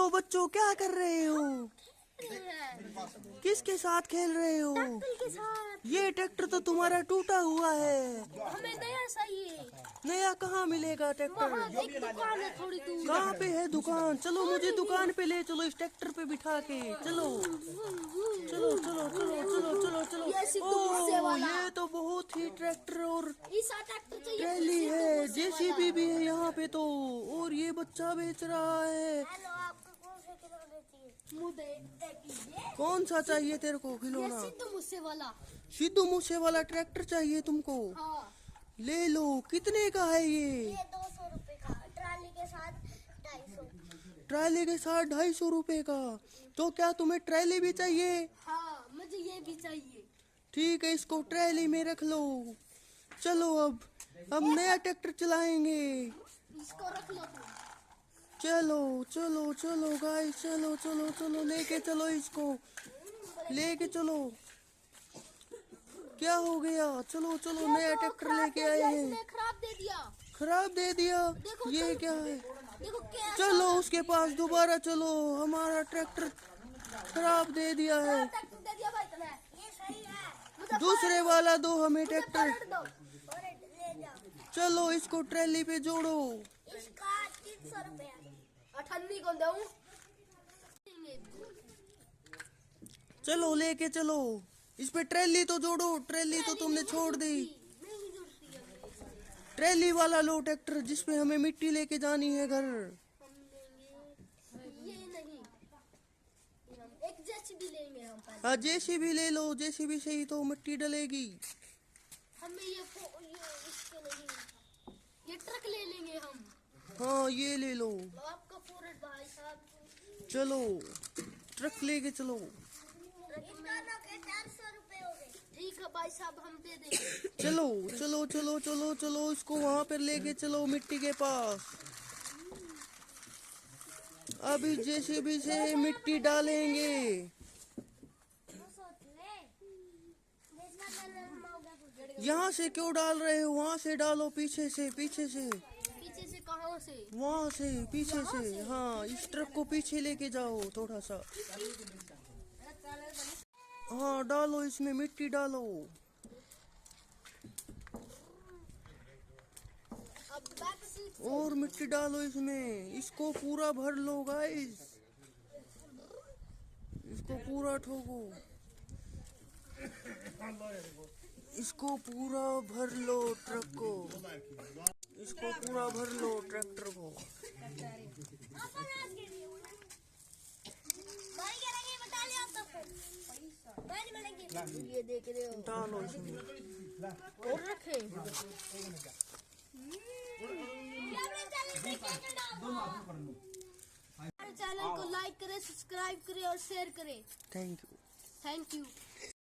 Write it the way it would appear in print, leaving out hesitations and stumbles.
Hello बच्चों, क्या कर रहे हो? किसके साथ खेल रहे हो? के साथ। ये ट्रैक्टर तो तुम्हारा टूटा हुआ है। हमें नया चाहिए। नया कहाँ मिलेगा ट्रैक्टर? वहाँ एक दुकान है थोड़ी दूर। कहाँ पे है दुकान? चलो मुझे दुकान पे ले चलो, इस ट्रैक्टर पे बिठा के। चलो चलो चलो चलो चलो चलो चलो। ये सिद्धू मूसे वाला। ये तो बहुत ही ट्रैक्टर और इस ट्रैक्टर चाहिए। ट्रैली है, जेसीबी भी है यहाँ पे तो। और ये बच्चा बेच रहा है। हेलो, आपको कौन सा खिलौना चाहिए? मुझे कौन सा चाहिए तेरे को ये खिलौना? सिद्धू मूसे वाला। सिद्धू मूसे वाला ट्रैक्टर चाहिए तुमको? हाँ, ले लो। कितने का है ये? 200 रुपए का, ट्राली के साथ 250। ट्रैली के साथ 250 रुपए का। तो क्या तुम्हें ट्रैली भी चाहिए? हाँ, मुझे ये भी चाहिए। ठीक है, इसको ट्रैली में रख लो। चलो अब नया ट्रैक्टर चलाएंगे। इसको रख लो तुम। चलो चलो चलो गाइस, चलो चलो चलो, लेके चलो इसको, लेके चलो। क्या हो गया? चलो चलो, नया ट्रैक्टर लेके आए हैं। इसने खराब दे दिया। खराब दे दिया? देखो, ये क्या है? देखो क्या। चलो उसके पास दोबारा चलो, हमारा ट्रैक्टर खराब दे दिया है। ट्रैक्टर दे दिया भाई तुम्हें। ये सही है। मुझे दूसरे वाला दो हमें ट्रैक्टर। पलट दो। ले जाओ। चलो इसको ट्रैली पे जोड़ो। इसका 300 रुपया। 98 को दूं? चलो लेके चलो, इस पे ट्रैली तो जोड़ो। ट्रैली तो तुमने छोड़ दी। नहीं जुड़ती है। ट्रैली वाला लो ट्रैक्टर, जिसपे हमें मिट्टी लेके जानी है घर। हम लेंगे ये नहीं, एक जेसीबी लेंगे हम पहले। हाँ, जेसीबी ले लो, जेसीबी से ही तो मिट्टी डलेगी। हमें ये इसके नहीं, ये ट्रक ले लेंगे हम। हाँ, ये ले लो। आपका फोरेट भाई साहब। चलो ट्रक लेके चलो। इसका ना के 400 रुपए हो गए। ठीक है भाई साहब, हम दे देंगे। चलो चलो चलो चलो चलो, इसको वहां पर लेके चलो, मिट्टी के पास। अभी जेसीबी से मिट्टी डालेंगे। यहाँ से क्यों डाल रहे हो? वहाँ से डालो, पीछे से, पीछे से। पीछे से कहाँ से? वहाँ से, पीछे से। हाँ, इस ट्रक को पीछे लेके जाओ थोड़ा सा। हाँ, डालो इसमें मिट्टी डालो। अब बैक सीट। और मिट्टी डालो इसमें। इसको पूरा भर लो गाइस, इसको पूरा ठोको। इसको पूरा भर लो ट्रक को, इसको पूरा भर लो ट्रैक्टर को। ये देख रहे हो? डालो इसमें। और रखे। हमारे चैनल को लाइक करें, सब्सक्राइब करें और शेयर करें। Thank you. Thank you.